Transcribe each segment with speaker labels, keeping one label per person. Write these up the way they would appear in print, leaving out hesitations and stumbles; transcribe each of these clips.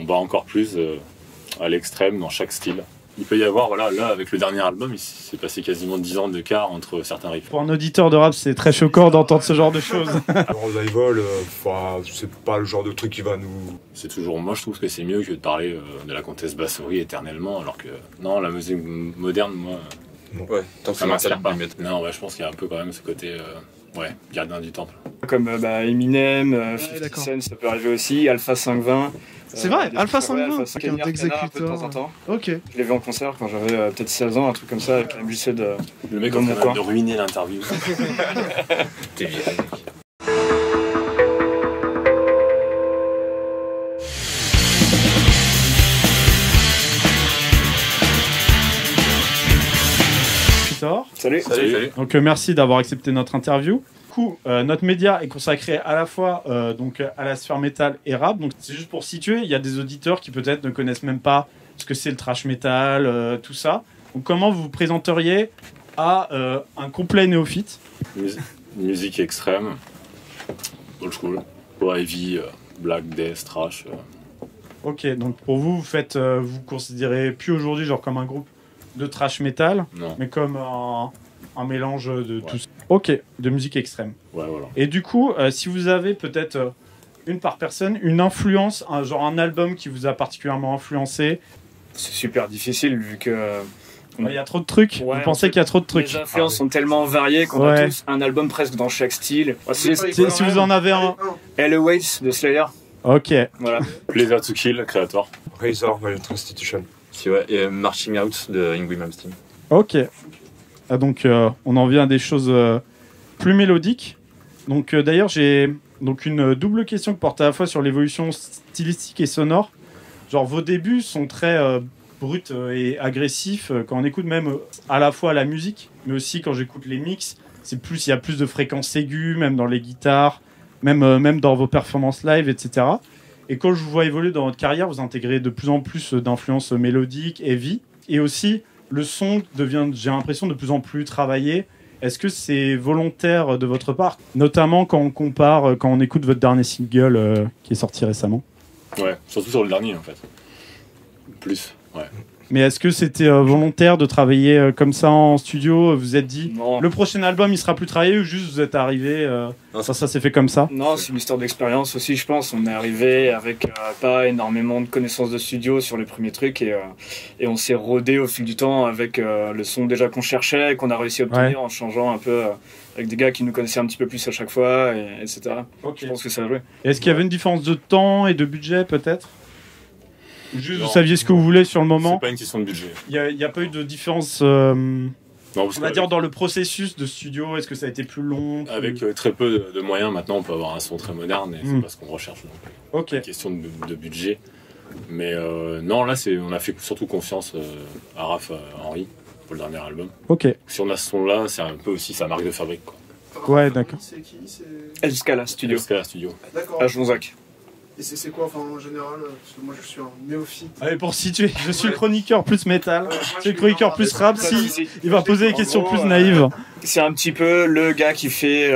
Speaker 1: bat encore plus à l'extrême dans chaque style. Il peut y avoir, voilà, là avec le dernier album, il s'est passé quasiment 10 ans d'écart entre certains riffs.
Speaker 2: Pour un auditeur de rap, c'est très choquant d'entendre ce genre de choses.
Speaker 3: Revival, c'est pas le genre de truc qui va nous...
Speaker 1: C'est toujours, moi je trouve que c'est mieux que de parler de la comtesse Bassori éternellement, alors que non, la musique moderne, moi,
Speaker 4: ouais, tant que
Speaker 1: ça m'inspire pas.
Speaker 4: mettre.
Speaker 1: Non, ouais, je pense qu'il y a un peu quand même ce côté, gardien du temple.
Speaker 5: Comme Eminem, 50 Cent, ça peut arriver aussi, Alpha 520.
Speaker 6: C'est vrai, Alpha 520,
Speaker 5: avec un exécuteur de temps en temps.
Speaker 6: Ok.
Speaker 5: Je l'ai vu en concert quand j'avais peut-être 16 ans, un truc comme ça, avec la MJC de...
Speaker 1: Le mec en train de ruiner l'interview.
Speaker 4: T'es viré.
Speaker 5: Salut.
Speaker 2: Donc merci d'avoir accepté notre interview. Du coup, notre média est consacré à la fois donc à la sphère métal et rap. Donc c'est juste pour situer, il y a des auditeurs qui peut-être ne connaissent même pas ce que c'est le thrash metal, tout ça. Donc comment vous vous présenteriez à un complet néophyte?
Speaker 1: Musique extrême, old school, power heavy, black, death, thrash.
Speaker 2: Ok, donc pour vous, vous considérez plus aujourd'hui genre comme un groupe de thrash metal,
Speaker 1: Non.
Speaker 2: mais comme un mélange de tout ça. Ok, de musique extrême.
Speaker 1: Ouais, voilà.
Speaker 2: Et du coup, si vous avez peut-être une par personne, une influence, genre un album qui vous a particulièrement influencé.
Speaker 5: C'est super difficile vu que...
Speaker 2: Il y a trop de trucs.
Speaker 5: Ouais,
Speaker 2: vous pensez qu'il y a trop de trucs?
Speaker 5: Les influences sont tellement variées qu'on a tous un album presque dans chaque style.
Speaker 2: Si vous en avez un...
Speaker 5: Hell Awaits de Slayer.
Speaker 2: Ok.
Speaker 5: Voilà.
Speaker 1: Pleasure to Kill, Creator.
Speaker 3: Razor, Violent Constitution.
Speaker 4: Si, ouais, et Marching Out de Yngwie Malmsteen.
Speaker 2: Ok. Ah, donc on en vient à des choses plus mélodiques. Donc d'ailleurs j'ai donc une double question qui porte à la fois sur l'évolution stylistique et sonore. Genre vos débuts sont très bruts et agressifs quand on écoute même à la fois la musique, mais aussi quand j'écoute les mix, il y a plus de fréquences aiguës, même dans les guitares, même dans vos performances live, etc. Et quand je vous vois évoluer dans votre carrière, vous intégrez de plus en plus d'influences mélodiques, heavy, et aussi le son devient, j'ai l'impression, de plus en plus travaillé. Est-ce que c'est volontaire de votre part, notamment quand on compare, quand on écoute votre dernier single qui est sorti récemment?
Speaker 1: Ouais, surtout sur le dernier en fait. Plus, ouais.
Speaker 2: Mais est-ce que c'était volontaire de travailler comme ça en studio? Vous vous êtes dit,
Speaker 5: Non.
Speaker 2: le prochain album il sera plus travaillé, ou juste vous êtes arrivé, ça s'est fait comme ça?
Speaker 5: Non, c'est une histoire d'expérience aussi, je pense. On est arrivé avec pas énormément de connaissances de studio sur les premiers trucs et on s'est rodé au fil du temps avec le son déjà qu'on cherchait et qu'on a réussi à obtenir en changeant un peu avec des gars qui nous connaissaient un petit peu plus à chaque fois, etc.
Speaker 2: Okay.
Speaker 5: Je pense que ça a joué.
Speaker 2: Est-ce qu'il y avait une différence de temps et de budget peut-être? Juste,
Speaker 1: non,
Speaker 2: vous saviez ce que vous voulez sur le moment?
Speaker 1: C'est pas une question de budget.
Speaker 2: Il n'y a pas eu de différence,
Speaker 1: non,
Speaker 2: on va dire, dans le processus de studio. Est-ce que ça a été plus long?
Speaker 1: Avec très peu de moyens, maintenant on peut avoir un son très moderne et c'est pas ce qu'on recherche. Donc.
Speaker 2: Ok.
Speaker 1: Une question de budget. Mais non, là on a fait surtout confiance à Raph Henry pour le dernier album.
Speaker 2: Ok.
Speaker 1: Si on a ce son-là, c'est un peu aussi sa marque de fabrique, quoi.
Speaker 2: Ouais, d'accord.
Speaker 6: C'est qui?
Speaker 5: El Scala Studio.
Speaker 1: Scala Studio.
Speaker 6: D'accord.
Speaker 5: À Jonzac.
Speaker 6: Et c'est quoi, enfin, en général, parce que moi je suis un néophyte.
Speaker 2: Allez, pour situer, je suis le chroniqueur plus métal, je suis le chroniqueur plus rap. Si il va poser des questions plus naïves.
Speaker 5: C'est un petit peu le gars qui fait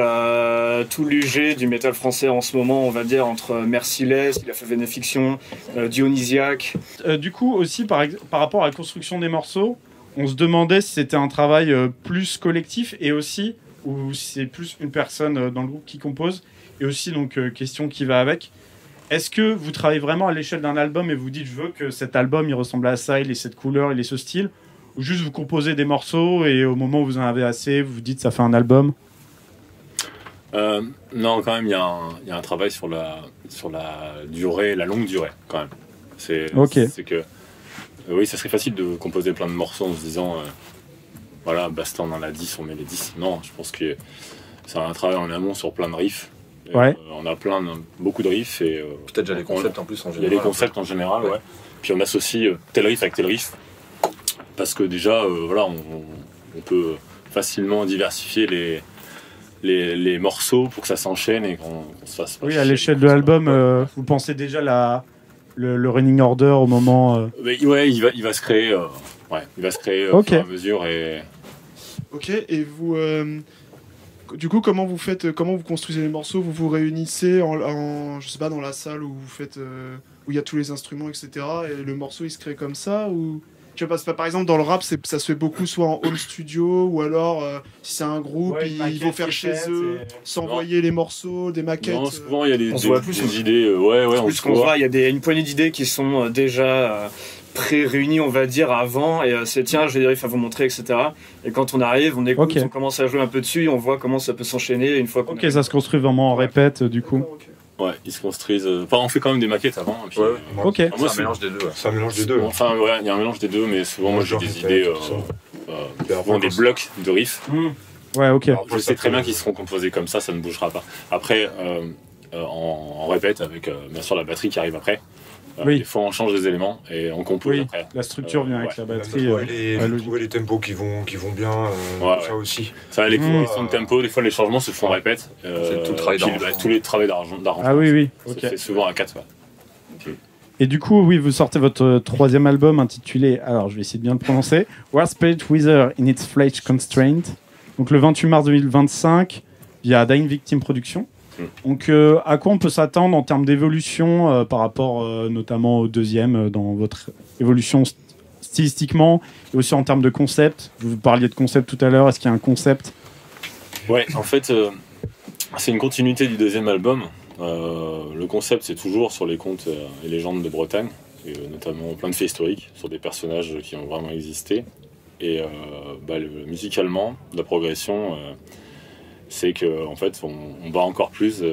Speaker 5: tout l'UG du métal français en ce moment, on va dire, entre Merciless, il a fait Vénéfiction, Dionysiac.
Speaker 2: Du coup, aussi, par rapport à la construction des morceaux, on se demandait si c'était un travail plus collectif et aussi, ou c'est plus une personne dans le groupe qui compose. Et aussi, donc, question qui va avec. Est-ce que vous travaillez vraiment à l'échelle d'un album et vous dites, je veux que cet album il ressemble à ça, il ait cette couleur, il ait ce style, ou juste vous composez des morceaux et au moment où vous en avez assez, vous vous dites ça fait un album?
Speaker 1: Non, quand même, il y a un travail sur la durée, la longue durée, quand même. C'est que, oui, ça serait facile de composer plein de morceaux en se disant, voilà, basta, on en a 10, on met les 10. Non, je pense que c'est un travail en amont sur plein de riffs.
Speaker 2: Ouais.
Speaker 1: On a beaucoup de riffs et
Speaker 4: peut-être déjà les concepts en plus en général.
Speaker 1: Il y a les concepts en général, ouais. Puis on associe tel riff avec tel riff parce que déjà voilà, on peut facilement diversifier les morceaux pour que ça s'enchaîne et qu'on se fasse pas.
Speaker 2: Oui, à l'échelle de l'album, vous pensez déjà le running order au moment.
Speaker 1: Ouais, il va se créer. Il va se créer au fur et à mesure et.
Speaker 6: Ok, et vous. Du coup, comment vous construisez les morceaux? Vous vous réunissez je sais pas, dans la salle où vous faites où il y a tous les instruments, etc. Et le morceau, il se crée comme ça ou... Tu vois, parce que par exemple, dans le rap, ça se fait beaucoup soit en home studio ou alors, si c'est un groupe, ils vont faire chez eux, s'envoyer les morceaux, des maquettes.
Speaker 1: Non, souvent, il y a des idées.
Speaker 5: Plus qu'on voit, il y a une poignée d'idées qui sont déjà pré-réunies, on va dire, avant. Et c'est tiens, j'ai des riffs à vous montrer, etc. Et quand on arrive, on écoute, on commence à jouer un peu dessus, et on voit comment ça peut s'enchaîner une fois qu'on
Speaker 2: ça se construit vraiment en répète, du coup.
Speaker 1: Ouais, ils se construisent. Enfin, on fait quand même des maquettes avant. Et puis,
Speaker 2: moi,
Speaker 4: c'est un mélange des deux.
Speaker 3: C'est un mélange des deux.
Speaker 1: Enfin, ouais, il y a un mélange des deux, mais souvent, moi, j'ai des idées. Souvent des blocs de riffs.
Speaker 2: Ouais, ok.
Speaker 1: Alors, je sais très bien qu'ils seront composés comme ça ne bougera pas. Après, on répète avec, bien sûr, la batterie qui arrive après. Des fois, on change des éléments et on compose après.
Speaker 2: La structure vient avec la batterie.
Speaker 3: Trouver les tempos qui vont bien, ça aussi.
Speaker 1: Ça, les questions de tempo, des fois, les changements se font répète.
Speaker 4: C'est tout le travail d'arrangement.
Speaker 1: Tous les travaux d'arrangement.
Speaker 2: Ah oui.
Speaker 1: C'est souvent à 4.
Speaker 2: Et du coup, vous sortez votre troisième album intitulé, alors je vais essayer de bien le prononcer, War Spirit Wither in its Flesh Constraint. Donc le 28 mars 2025, via Dying Victim Productions. Donc à quoi on peut s'attendre en termes d'évolution par rapport notamment au deuxième dans votre évolution stylistiquement et aussi en termes de concept. Vous parliez de concept tout à l'heure, est-ce qu'il y a un concept?
Speaker 1: Ouais, en fait, c'est une continuité du deuxième album. Le concept, c'est toujours sur les contes et légendes de Bretagne, et, notamment plein de faits historiques sur des personnages qui ont vraiment existé. Et musicalement, la progression, c'est qu'en fait, on va encore plus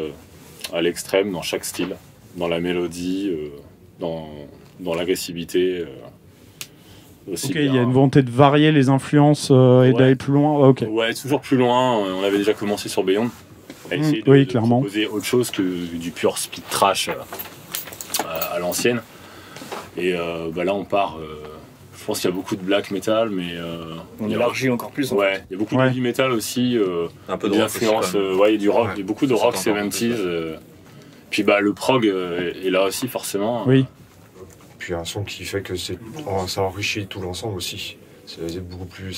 Speaker 1: à l'extrême dans chaque style, dans la mélodie, dans l'agressivité.
Speaker 2: Ok, il y a une volonté de varier les influences et d'aller plus loin.
Speaker 1: Ouais, toujours plus loin. On avait déjà commencé sur Beyond. À essayer de
Speaker 2: clairement.
Speaker 1: proposer autre chose que du pur speed trash à l'ancienne. Et là, on part. Je pense qu'il y a beaucoup de black metal, mais
Speaker 5: on élargit encore plus.
Speaker 1: Ouais, il y a beaucoup de heavy metal aussi.
Speaker 4: Un peu de
Speaker 1: des
Speaker 4: rock
Speaker 1: influences.
Speaker 4: aussi,
Speaker 1: Il y a du rock, il y a beaucoup de rock 70s. Puis le prog est là aussi forcément.
Speaker 2: Oui.
Speaker 3: Puis un son qui fait que ça enrichit tout l'ensemble aussi. Ça va être beaucoup plus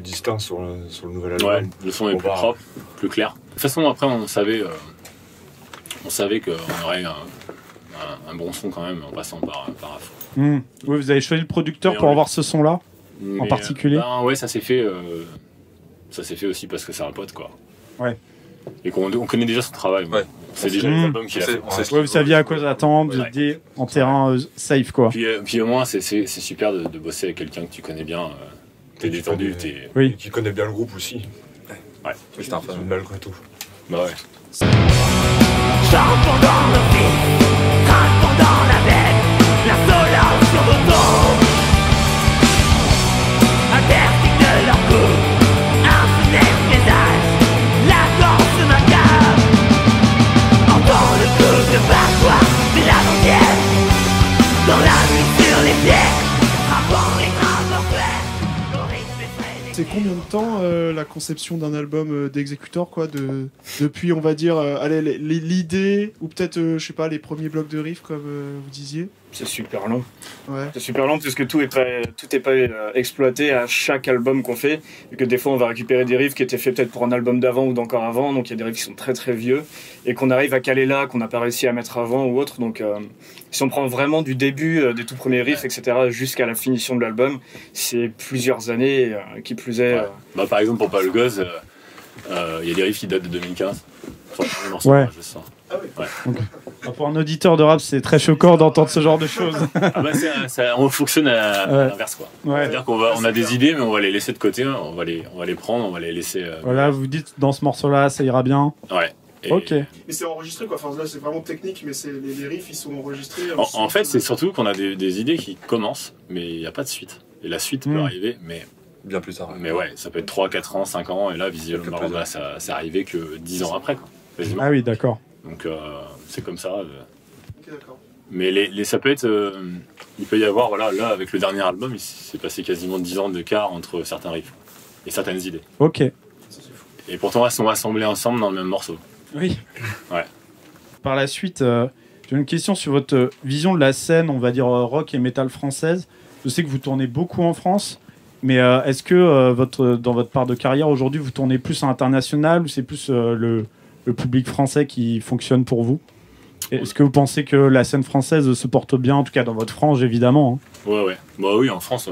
Speaker 3: distinct sur le nouvel album.
Speaker 1: Ouais, le son est plus propre, plus clair. De toute façon, après, on savait qu'on aurait un bon son quand même en passant par AFO.
Speaker 2: Oui, vous avez choisi le producteur pour avoir ce son-là en particulier.
Speaker 1: Ouais, ça s'est fait aussi parce que c'est un pote, quoi.
Speaker 2: Ouais.
Speaker 1: Et qu'on connaît déjà son travail. Ouais. C'est déjà les albums qu'il a fait.
Speaker 2: Vous saviez à quoi s'attendre, vous étiez en terrain safe, quoi.
Speaker 1: Puis au moins, c'est super de bosser avec quelqu'un que tu connais bien. T'es détendu,
Speaker 3: et qui connaît bien le groupe aussi.
Speaker 1: Ouais,
Speaker 3: c'est un fan. Malgré tout.
Speaker 1: Bah ouais.
Speaker 7: Chante pendant le vide, craque pendant la veine, la solade sur vos dos. Un vertige de leur cou, un funeste visage, la danse macabre. Entends le coup de battoir de la bandière, dans la nuit sur les pieds, frappant les graves en clair.
Speaker 6: C'est combien de temps la conception d'un album d'Executor, quoi, depuis, on va dire, l'idée, ou peut-être, je sais pas, les premiers blocs de riff, comme vous disiez?
Speaker 5: C'est super long.
Speaker 6: Ouais.
Speaker 5: C'est super long parce que tout est pas exploité à chaque album qu'on fait. Et que des fois, on va récupérer des riffs qui étaient faits peut-être pour un album d'avant ou d'encore avant. Donc il y a des riffs qui sont très très vieux et qu'on arrive à caler là, qu'on n'a pas réussi à mettre avant ou autre. Donc si on prend vraiment du début des tout premiers riffs, etc., jusqu'à la finition de l'album, c'est plusieurs années. Qui plus est.
Speaker 1: Par exemple, pour Pas le Gosse, il y a des riffs qui datent de 2015.
Speaker 2: Ouais.
Speaker 1: Je sens.
Speaker 6: Ah oui.
Speaker 1: Ouais.
Speaker 2: Pour un auditeur de rap, c'est très choquant d'entendre ce genre de choses.
Speaker 1: On fonctionne à l'inverse, quoi.
Speaker 2: Ouais.
Speaker 1: C'est-à-dire qu'on a des idées, mais on va les laisser de côté, on va les prendre, on va les laisser.
Speaker 2: Voilà, vous dites dans ce morceau-là, ça ira bien.
Speaker 1: Ouais.
Speaker 2: Ok.
Speaker 6: Mais c'est enregistré, quoi. Enfin, là, c'est vraiment technique, mais les riffs, ils sont enregistrés.
Speaker 1: En fait, c'est surtout qu'on a des idées qui commencent, mais il n'y a pas de suite. Et la suite peut arriver, mais
Speaker 4: bien plus tard.
Speaker 1: Mais ouais, ça peut être 3, 4 ans, 5 ans, et là, visuellement, ça c'est arrivé que 10 ans après, quoi. Quasiment.
Speaker 2: Ah oui, d'accord.
Speaker 1: Donc, c'est comme ça.
Speaker 6: Ok, d'accord.
Speaker 1: Mais ça peut être... il peut y avoir, voilà, là, avec le dernier album, il s'est passé quasiment 10 ans d'écart entre certains riffs et certaines idées.
Speaker 2: Ok.
Speaker 1: Et pourtant, elles sont assemblées ensemble dans le même morceau.
Speaker 2: Oui.
Speaker 1: Ouais.
Speaker 2: Par la suite, j'ai une question sur votre vision de la scène, on va dire rock et metal française. Je sais que vous tournez beaucoup en France, mais est-ce que dans votre part de carrière aujourd'hui, vous tournez plus à l'international ou c'est plus le public français qui fonctionne pour vous? Est-ce que vous pensez que la scène française se porte bien, en tout cas dans votre frange, évidemment, hein?
Speaker 1: Ouais. Bah oui, en France,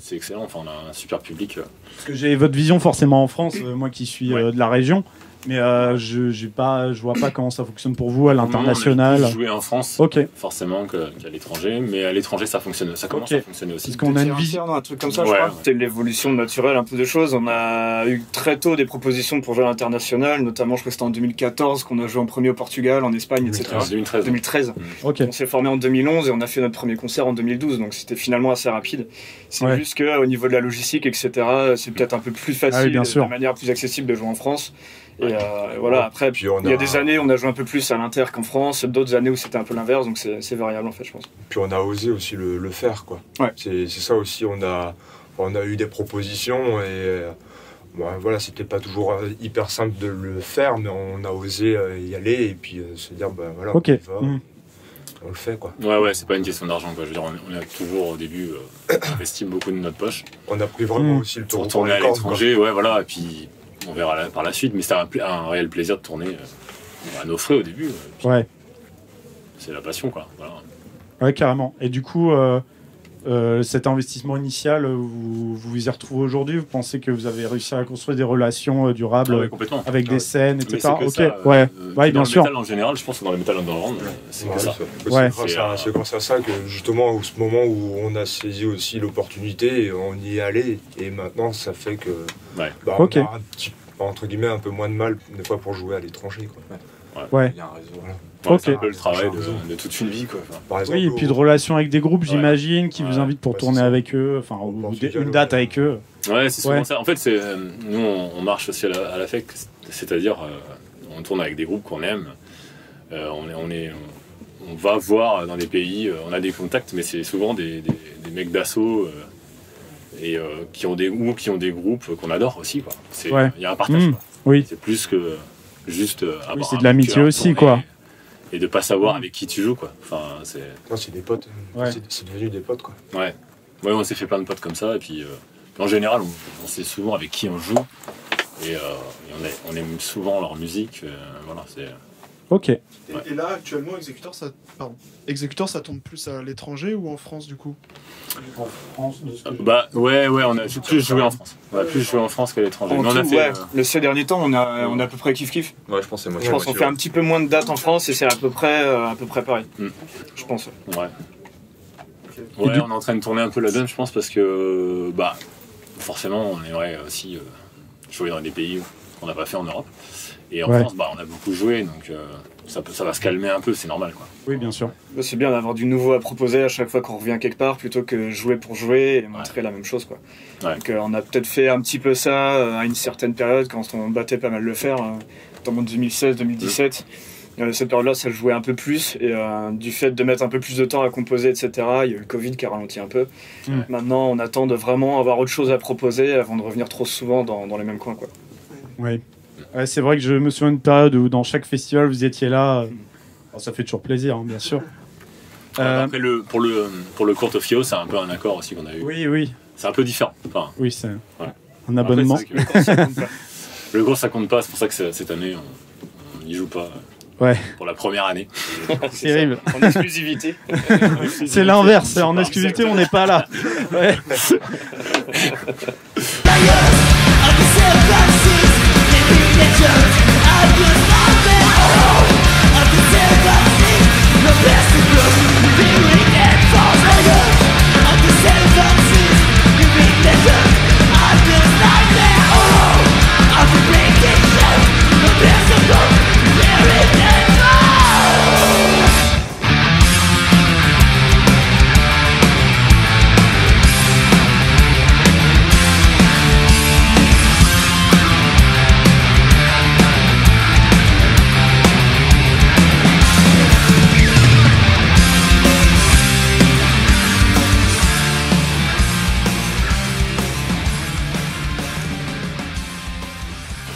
Speaker 1: c'est excellent. Enfin, on a un super public.
Speaker 2: Parce que j'ai votre vision forcément en France, moi qui suis de la région. Mais je vois pas comment ça fonctionne pour vous à l'international.
Speaker 1: Jouer en France, forcément qu'à l'étranger, mais à l'étranger ça fonctionne, ça commence à fonctionner aussi.
Speaker 2: Parce qu'on a une vision,
Speaker 5: un truc comme ça, je crois. C'est l'évolution naturelle un peu des choses. On a eu très tôt des propositions pour jouer à l'international, notamment je crois que c'était en 2014 qu'on a joué en premier au Portugal, en Espagne, etc. 2013. On s'est formé en 2011 et on a fait notre premier concert en 2012, donc c'était finalement assez rapide. C'est juste qu'au niveau de la logistique, etc., c'est peut-être un peu plus facile, de manière plus accessible de jouer en France. Et voilà, après, il y a des années où on a joué un peu plus à l'Inter qu'en France, d'autres années où c'était un peu l'inverse, donc c'est variable en fait, je pense.
Speaker 3: Puis on a osé aussi le faire, quoi. C'est ça aussi, on a eu des propositions et voilà, c'était pas toujours hyper simple de le faire, mais on a osé y aller et puis se dire, voilà, on y va, on le fait, quoi.
Speaker 1: Ouais, c'est pas une question d'argent, quoi. Je veux dire, on a toujours au début investi beaucoup de notre poche.
Speaker 3: On a pris vraiment aussi le tour
Speaker 1: pour tourner à l'étranger, voilà, et puis. On verra par la suite, mais c'était un réel plaisir de tourner à nos frais au début. C'est la passion, quoi. Voilà.
Speaker 2: Ouais, carrément. Et du coup, cet investissement initial, vous y retrouvez aujourd'hui? Vous pensez que vous avez réussi à construire des relations durables avec des scènes, etc.
Speaker 1: Bien
Speaker 2: sûr.
Speaker 1: Dans le métal en général, je pense que dans le métal underground, c'est que ça.
Speaker 3: C'est grâce à ça que justement, au moment où on a saisi aussi l'opportunité, on y est allé, et maintenant ça fait que on a entre guillemets un peu moins de mal des fois pour jouer à l'étranger, quoi.
Speaker 1: Il y a un réseau. C'est un peu le travail de toute une vie, quoi.
Speaker 3: Par exemple,
Speaker 2: et puis de relations avec des groupes, j'imagine, qui vous invitent pour tourner avec eux, ou une date avec eux.
Speaker 1: Ouais, c'est souvent ça. En fait, nous, on marche aussi à l'affect, c'est-à-dire on tourne avec des groupes qu'on aime. On va voir dans des pays, on a des contacts, mais c'est souvent des mecs d'assaut qui ont des groupes qu'on adore aussi, quoi. Il y a un partage. C'est plus que juste
Speaker 2: c'est de l'amitié aussi, quoi.
Speaker 1: Et de pas savoir avec qui tu joues, quoi. Enfin,
Speaker 3: c'est des potes. C'est devenu des potes, quoi.
Speaker 1: Ouais, on s'est fait plein de potes comme ça, et puis en général, on sait souvent avec qui on joue, et on aime souvent leur musique. Voilà, c'est.
Speaker 6: Et là, actuellement, Executor, ça tombe plus à l'étranger ou en France, du coup?
Speaker 2: En France,
Speaker 1: on a plus joué en France. On a plus joué en France qu'à l'étranger.
Speaker 5: Ces derniers temps, on a à peu près kiff-kiff.
Speaker 4: Ouais, je pense que c'est moi.
Speaker 5: Je pense qu'on fait un petit peu moins de dates en France et c'est à peu près pareil. Je pense.
Speaker 1: On est en train de tourner un peu la donne, je pense, parce que forcément, on aimerait aussi jouer dans des pays qu'on n'a pas fait en Europe. Et en France, on a beaucoup joué, donc ça va se calmer un peu, c'est normal, quoi.
Speaker 2: Oui, bien sûr.
Speaker 5: C'est bien d'avoir du nouveau à proposer à chaque fois qu'on revient quelque part, plutôt que jouer pour jouer et montrer la même chose, quoi. Donc on a peut-être fait un petit peu ça à une certaine période, quand on battait pas mal le fer, notamment 2016-2017. Cette période-là, ça jouait un peu plus, et du fait de mettre un peu plus de temps à composer, etc., il y a eu le Covid qui a ralenti un peu. Maintenant, on attend de vraiment avoir autre chose à proposer avant de revenir trop souvent dans les mêmes coins, quoi.
Speaker 2: Oui. C'est vrai que je me souviens d'une période où dans chaque festival vous étiez là. Ça fait toujours plaisir, bien sûr.
Speaker 1: Après, pour le Court of Chaos, c'est un peu un accord aussi qu'on a eu.
Speaker 2: Oui.
Speaker 1: C'est un peu différent.
Speaker 2: Oui, c'est un abonnement.
Speaker 1: Le cours, ça compte pas. C'est pour ça que cette année, on n'y joue pas. Pour la première année.
Speaker 2: C'est terrible.
Speaker 5: En exclusivité.
Speaker 2: C'est l'inverse. En exclusivité, on n'est pas là.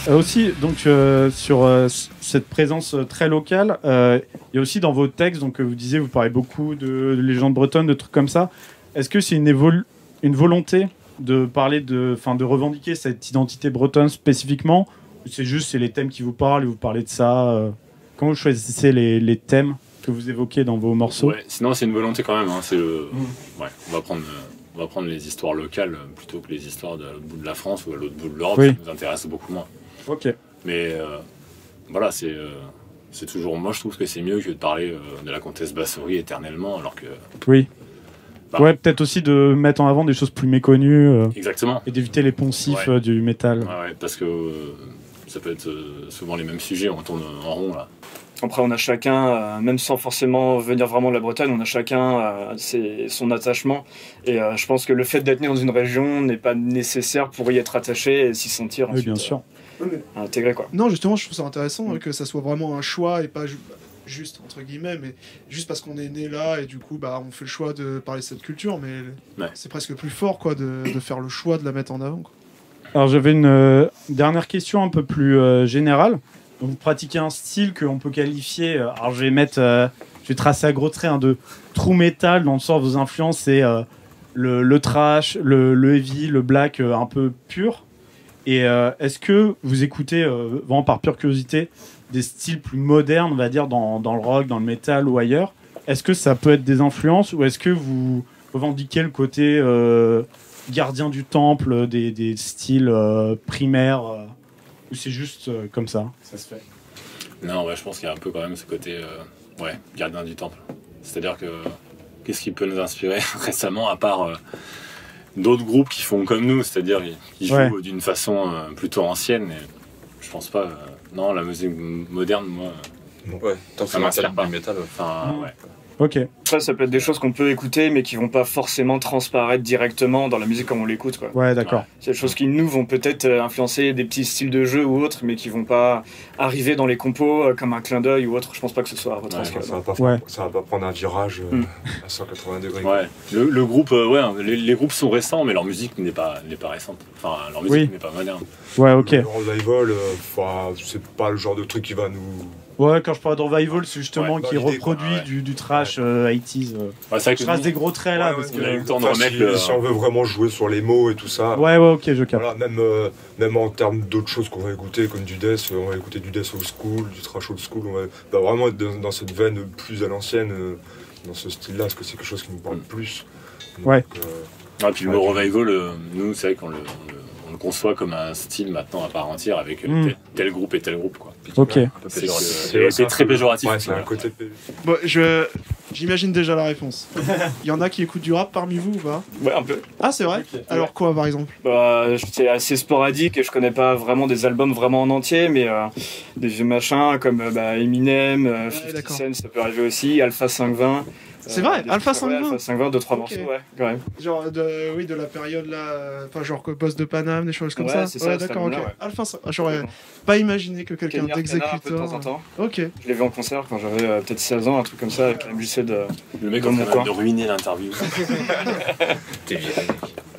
Speaker 2: Aussi, donc sur cette présence très locale, il y a aussi dans vos textes, donc vous disiez, vous parlez beaucoup de légendes bretonnes, de trucs comme ça. Est-ce que c'est une volonté de parler de revendiquer cette identité bretonne spécifiquement, ou c'est les thèmes qui vous parlent et vous parlez de ça? Comment vous choisissez les thèmes que vous évoquez dans vos morceaux.
Speaker 1: Ouais, sinon c'est une volonté quand même. Hein, ouais, on va prendre les histoires locales plutôt que les histoires de l'autre bout de la France ou à l'autre bout de l'Europe, qui nous intéressent beaucoup moins.
Speaker 2: Ok.
Speaker 1: Mais voilà, c'est toujours. Moi, je trouve que c'est mieux que de parler de la comtesse Bassory éternellement, alors que.
Speaker 2: Oui. Ouais, peut-être aussi de mettre en avant des choses plus méconnues.
Speaker 1: Exactement.
Speaker 2: Et d'éviter les poncifs du métal.
Speaker 1: Ouais, parce que ça peut être souvent les mêmes sujets, on tourne en rond là.
Speaker 5: Après, on a chacun, même sans forcément venir vraiment de la Bretagne, on a chacun son attachement. Et je pense que le fait d'être né dans une région n'est pas nécessaire pour y être attaché et s'y sentir ensuite,
Speaker 2: bien sûr.
Speaker 5: Intégré, quoi.
Speaker 6: Non, justement, je trouve ça intéressant que ça soit vraiment un choix et pas juste, entre guillemets, mais juste parce qu'on est né là et du coup, on fait le choix de parler de cette culture, mais c'est presque plus fort quoi, de faire le choix de la mettre en avant. Quoi.
Speaker 2: Alors, j'avais une dernière question un peu plus générale. Vous pratiquez un style qu'on peut qualifier, alors je vais tracer à gros traits de true metal, dans le sens vos influences, c'est le thrash, le heavy, le black un peu pur. Et est-ce que vous écoutez, vraiment par pure curiosité, des styles plus modernes, on va dire, dans le rock, dans le metal ou ailleurs? Est-ce que ça peut être des influences ou est-ce que vous revendiquez le côté gardien du temple, des styles primaires ou c'est juste comme ça se fait?
Speaker 1: Non, je pense qu'il y a un peu quand même ce côté gardien du temple. C'est-à-dire que qu'est-ce qui peut nous inspirer récemment, à part d'autres groupes qui font comme nous, c'est-à-dire qui jouent d'une façon plutôt ancienne. Et je pense pas. Non, la musique moderne, moi.
Speaker 4: Tant que ça m'inspire pas. Métal.
Speaker 1: Enfin,
Speaker 2: Ok.
Speaker 5: Après, ça peut être des choses qu'on peut écouter, mais qui vont pas forcément transparaître directement dans la musique comme on l'écoute, quoi.
Speaker 2: Ouais, d'accord.
Speaker 5: Ouais. C'est des choses qui nous vont peut-être influencer des petits styles de jeu ou autres, mais qui vont pas arriver dans les compos comme un clin d'œil ou autre. Je pense pas que ce soit retranscrit.
Speaker 3: Ça va pas prendre un virage à 180 degrés.
Speaker 1: Ouais. Le groupe, les groupes sont récents, mais leur musique n'est pas récente. Enfin, leur musique n'est pas moderne.
Speaker 2: Ouais, ok.
Speaker 3: Le revival, c'est pas le genre de truc qui va nous.
Speaker 2: Ouais, quand je parle de revival, c'est justement qui reproduit du trash 80s. Je trace des gros traits là. Parce
Speaker 1: on a eu le temps de remettre
Speaker 3: si on veut vraiment jouer sur les mots et tout ça.
Speaker 2: Ouais, ok, je capte.
Speaker 3: Voilà, même en termes d'autres choses qu'on va écouter, comme du death, on va écouter du death old school, du trash old school. On va vraiment être dans cette veine plus à l'ancienne, dans ce style-là, parce que c'est quelque chose qui nous parle plus. Donc,
Speaker 1: puis le revival, nous, c'est vrai qu'on le conçoit comme un style maintenant à part entière avec tel groupe et tel groupe, quoi.
Speaker 2: Ok.
Speaker 1: C'est très péjoratif.
Speaker 3: Ouais, c'est un côté.
Speaker 6: Bon, j'imagine déjà la réponse. Il y en a qui écoutent du rap parmi vous ou pas?
Speaker 5: Ouais, un peu.
Speaker 6: Ah, c'est vrai? Okay. Alors quoi, par exemple?
Speaker 5: C'est assez sporadique et je connais pas vraiment des albums vraiment en entier, mais des vieux machins comme Eminem, 50 Cent, ça peut arriver aussi, Alpha 520.
Speaker 6: C'est vrai, Alpha 520.
Speaker 5: Alpha 520, 2-3 morceaux, quand même.
Speaker 6: Genre de la période là, enfin genre Boss de Paname, des choses comme ça.
Speaker 5: C'est ça,
Speaker 6: d'accord, ok. Alpha 520. J'aurais pas imaginé que quelqu'un d'exécuteur.
Speaker 5: De temps en temps.
Speaker 6: Ok.
Speaker 5: Je l'ai vu en concert quand j'avais peut-être 16 ans, un truc comme ça, avec la MJC de.
Speaker 1: Le mec en train de ruiner l'interview.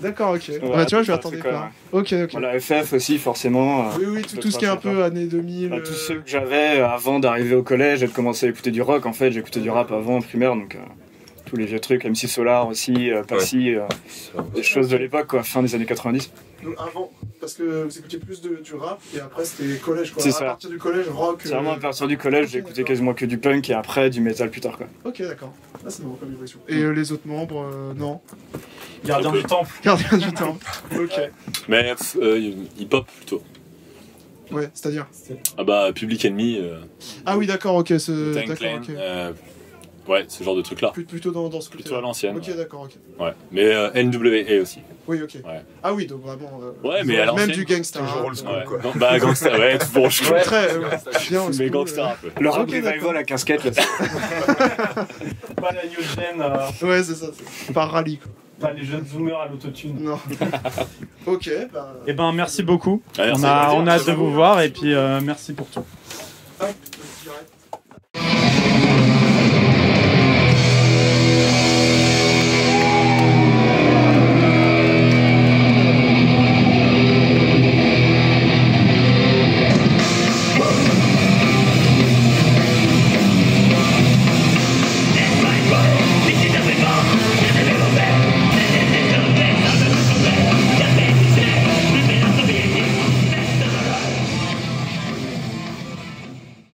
Speaker 6: D'accord, ok. Ouais, tu vois, je m'attendais pas. Ok.
Speaker 5: Voilà, FF aussi, forcément.
Speaker 6: Oui, tout ce qui est un peu années 2000.
Speaker 5: Tous ceux que j'avais avant d'arriver au collège et de commencer à écouter du rock, en fait, j'écoutais du rap avant en primaire, donc tous les vieux trucs, MC Solar aussi, Passy, des choses de l'époque, quoi, fin des années 90.
Speaker 6: Donc avant, parce que vous écoutiez plus du rap et après c'était collège, quoi.
Speaker 5: C'est ça.
Speaker 6: À partir du collège, rock.
Speaker 5: C'est vraiment à partir du collège, j'ai écouté quasiment que du punk et après du metal plus tard, quoi.
Speaker 6: Ok, d'accord. Là, c'est bon comme évolution. Et les autres membres, non.
Speaker 2: Gardien du temple.
Speaker 6: Gardien du temple. Ok.
Speaker 1: Mais hip-hop plutôt.
Speaker 6: Ouais, c'est-à-dire.
Speaker 1: Public Enemy.
Speaker 6: Ah oui, d'accord, ok.
Speaker 1: D'accord, ok. Ouais, ce genre de truc-là.
Speaker 6: Plutôt dans ce côté.
Speaker 1: Plutôt à l'ancienne.
Speaker 6: Ok, d'accord, ok.
Speaker 1: Ouais, mais NWA aussi.
Speaker 6: Oui, ok.
Speaker 1: Ouais.
Speaker 6: Ah oui, donc vraiment.
Speaker 1: Ouais, mais à l'ancienne.
Speaker 6: Même du gangsta.
Speaker 3: Toujours old school, quoi.
Speaker 1: Gangsta, ouais, toujours old school.
Speaker 6: Très bien.
Speaker 1: Mais gangsta un peu.
Speaker 5: Le rock revival à casquette, là.
Speaker 2: Pas la new gen.
Speaker 6: Ouais, c'est ça. Par rallye, quoi.
Speaker 2: Pas les jeunes zoomers à l'autotune.
Speaker 6: Non. Ok.
Speaker 2: Eh ben, merci beaucoup.
Speaker 1: Merci.
Speaker 2: On a hâte de vous voir et puis merci pour tout.
Speaker 6: Hop,